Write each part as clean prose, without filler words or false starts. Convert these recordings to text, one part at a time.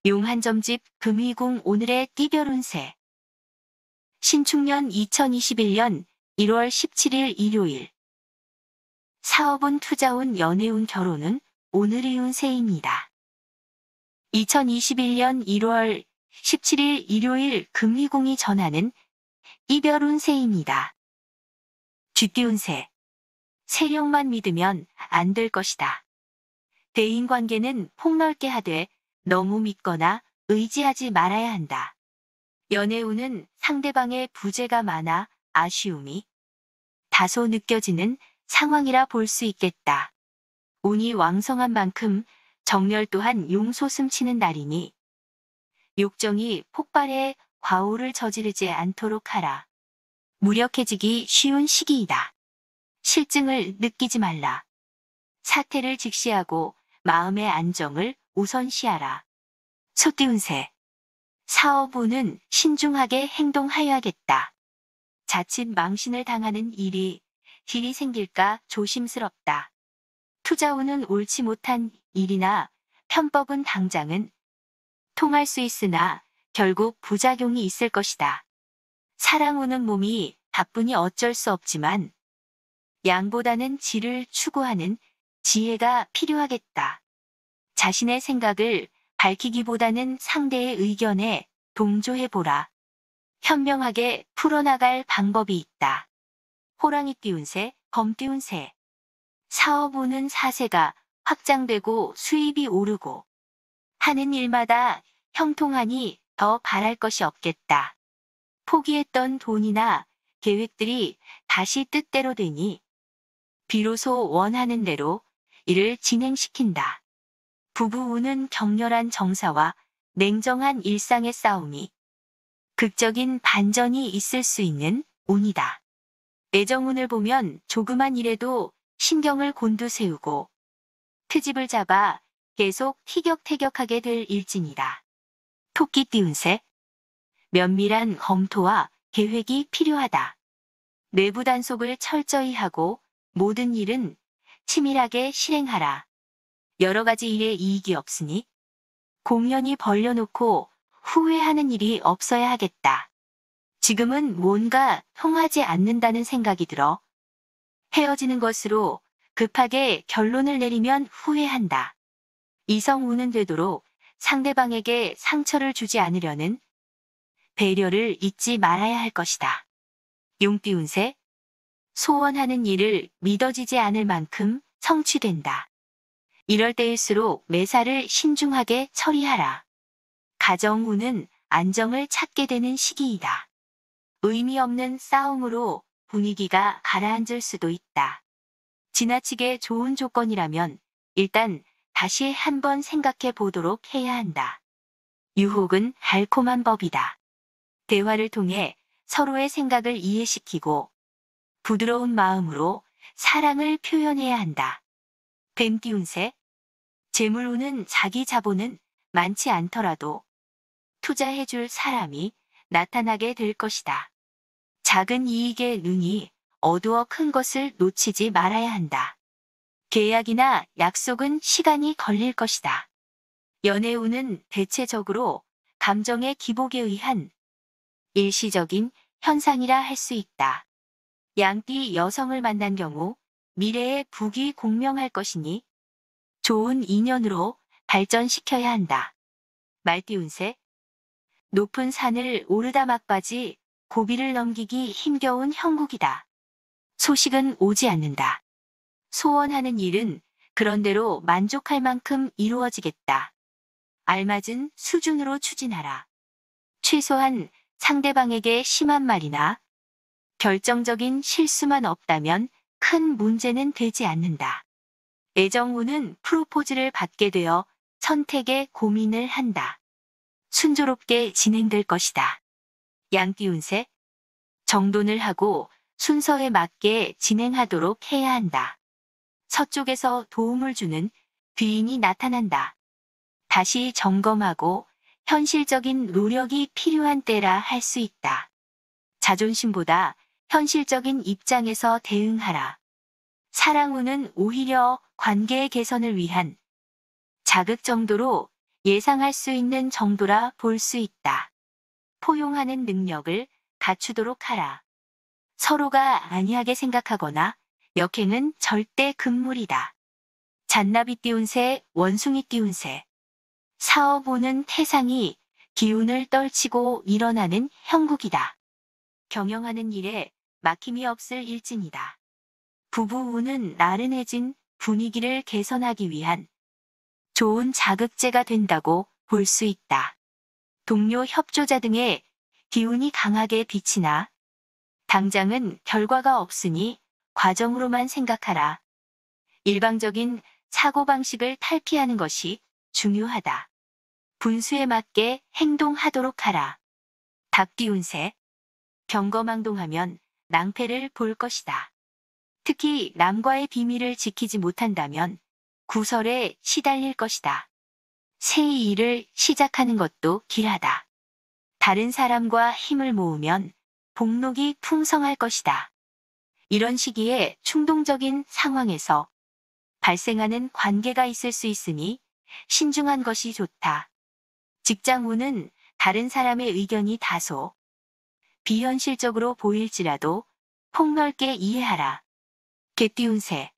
용한점집 금이궁 오늘의 띠별 운세. 신축년 2021년 1월 17일 일요일. 사업운, 투자운, 연애운, 결혼운 오늘의 운세입니다. 2021년 1월 17일 일요일 금이궁이 전하는 이별 운세입니다. 쥐띠 운세. 세력만 믿으면 안 될 것이다. 대인관계는 폭넓게 하되 너무 믿거나 의지하지 말아야 한다. 연애운은 상대방의 부재가 많아 아쉬움이 다소 느껴지는 상황이라 볼 수 있겠다. 운이 왕성한 만큼 정렬 또한 용솟음치는 날이니 욕정이 폭발해 과오를 저지르지 않도록 하라. 무력해지기 쉬운 시기이다. 실증을 느끼지 말라. 사태를 직시하고 마음의 안정을 우선시하라. 소띠 운세. 사업운은 신중하게 행동하여야겠다. 자칫 망신을 당하는 일이 생길까 조심스럽다. 투자운은 옳지 못한 일이나 편법은 당장은 통할 수 있으나 결국 부작용이 있을 것이다. 사랑운은 몸이 바쁘니 어쩔 수 없지만 양보다는 질을 추구하는 지혜가 필요하겠다. 자신의 생각을 밝히기보다는 상대의 의견에 동조해보라. 현명하게 풀어나갈 방법이 있다. 호랑이띠 운세, 검띠 운세. 사업운은 사세가 확장되고 수입이 오르고 하는 일마다 형통하니 더 바랄 것이 없겠다. 포기했던 돈이나 계획들이 다시 뜻대로 되니 비로소 원하는 대로 일을 진행시킨다. 부부운은 격렬한 정사와 냉정한 일상의 싸움이 극적인 반전이 있을 수 있는 운이다. 애정운을 보면 조그만 일에도 신경을 곤두세우고 트집을 잡아 계속 티격태격하게 될 일진이다. 토끼띠 운세. 면밀한 검토와 계획이 필요하다. 내부 단속을 철저히 하고 모든 일은 치밀하게 실행하라. 여러 가지 일에 이익이 없으니 공연히 벌려놓고 후회하는 일이 없어야 하겠다. 지금은 뭔가 통하지 않는다는 생각이 들어 헤어지는 것으로 급하게 결론을 내리면 후회한다. 이성운은 되도록 상대방에게 상처를 주지 않으려는 배려를 잊지 말아야 할 것이다. 용띠 운세. 소원하는 일을 믿어지지 않을 만큼 성취된다. 이럴 때일수록 매사를 신중하게 처리하라. 가정운은 안정을 찾게 되는 시기이다. 의미 없는 싸움으로 분위기가 가라앉을 수도 있다. 지나치게 좋은 조건이라면 일단 다시 한번 생각해 보도록 해야 한다. 유혹은 달콤한 법이다. 대화를 통해 서로의 생각을 이해시키고 부드러운 마음으로 사랑을 표현해야 한다. 뱀띠 운세. 재물운은 자기 자본은 많지 않더라도 투자해줄 사람이 나타나게 될 것이다. 작은 이익의 눈이 어두워 큰 것을 놓치지 말아야 한다. 계약이나 약속은 시간이 걸릴 것이다. 연애운은 대체적으로 감정의 기복에 의한 일시적인 현상이라 할 수 있다. 양띠 여성을 만난 경우 미래의 북이 공명할 것이니 좋은 인연으로 발전시켜야 한다. 말띠 운세. 높은 산을 오르다 막바지 고비를 넘기기 힘겨운 형국이다. 소식은 오지 않는다. 소원하는 일은 그런대로 만족할 만큼 이루어지겠다. 알맞은 수준으로 추진하라. 최소한 상대방에게 심한 말이나 결정적인 실수만 없다면 큰 문제는 되지 않는다. 애정운은 프로포즈를 받게 되어 선택에 고민을 한다. 순조롭게 진행될 것이다. 양띠 운세. 정돈을 하고 순서에 맞게 진행하도록 해야 한다. 서쪽에서 도움을 주는 귀인이 나타난다. 다시 점검하고 현실적인 노력이 필요한 때라 할 수 있다. 자존심보다 현실적인 입장에서 대응하라. 사랑운은 오히려 관계의 개선을 위한 자극 정도로 예상할 수 있는 정도라 볼 수 있다. 포용하는 능력을 갖추도록 하라. 서로가 안이하게 생각하거나 역행은 절대 금물이다. 잔나비 띄운새, 원숭이 띄운새. 사업운은 태상이 기운을 떨치고 일어나는 형국이다. 경영하는 일에 막힘이 없을 일진이다. 부부운은 나른해진 분위기를 개선하기 위한 좋은 자극제가 된다고 볼 수 있다. 동료 협조자 등의 기운이 강하게 비치나 당장은 결과가 없으니 과정으로만 생각하라. 일방적인 사고방식을 탈피하는 것이 중요하다. 분수에 맞게 행동하도록 하라. 닭 띄운새. 경거망동하면 낭패를 볼 것이다. 특히 남과의 비밀을 지키지 못한다면 구설에 시달릴 것이다. 새 일을 시작하는 것도 길하다. 다른 사람과 힘을 모으면 복록이 풍성할 것이다. 이런 시기에 충동적인 상황에서 발생하는 관계가 있을 수 있으니 신중한 것이 좋다. 직장운은 다른 사람의 의견이 다소 비현실적으로 보일지라도 폭넓게 이해하라. 개 띄운새.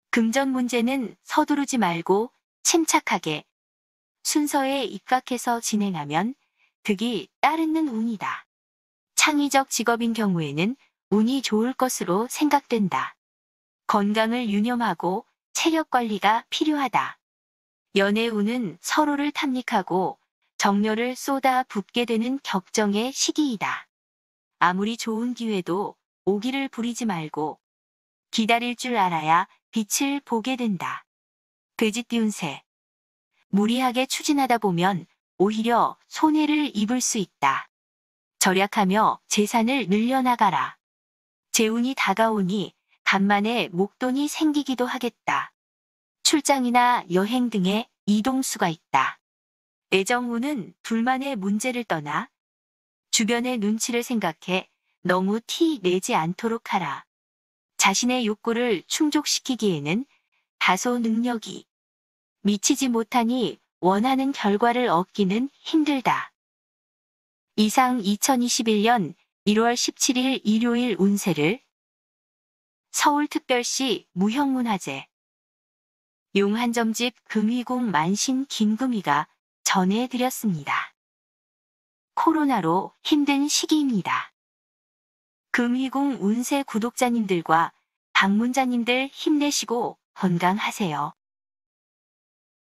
금전 문제는 서두르지 말고 침착하게 순서에 입각해서 진행하면 득이 따르는 운이다. 창의적 직업인 경우에는 운이 좋을 것으로 생각된다. 건강을 유념하고 체력 관리가 필요하다. 연애운은 서로를 탐닉하고 정열을 쏟아 붓게 되는 격정의 시기이다. 아무리 좋은 기회도 오기를 부리지 말고 기다릴 줄 알아야 빛을 보게 된다. 돼지 띄운새. 무리하게 추진하다 보면 오히려 손해를 입을 수 있다. 절약하며 재산을 늘려나가라. 재운이 다가오니 간만에 목돈이 생기기도 하겠다. 출장이나 여행 등의 이동수가 있다. 애정운은 둘만의 문제를 떠나 주변의 눈치를 생각해 너무 티 내지 않도록 하라. 자신의 욕구를 충족시키기에는 다소 능력이 미치지 못하니 원하는 결과를 얻기는 힘들다. 이상 2021년 1월 17일 일요일 운세를 서울특별시 무형문화재 용한점집 금위궁 만신 김금희가 전해드렸습니다. 코로나로 힘든 시기입니다. 금위궁 운세 구독자님들과 방문자님들 힘내시고 건강하세요.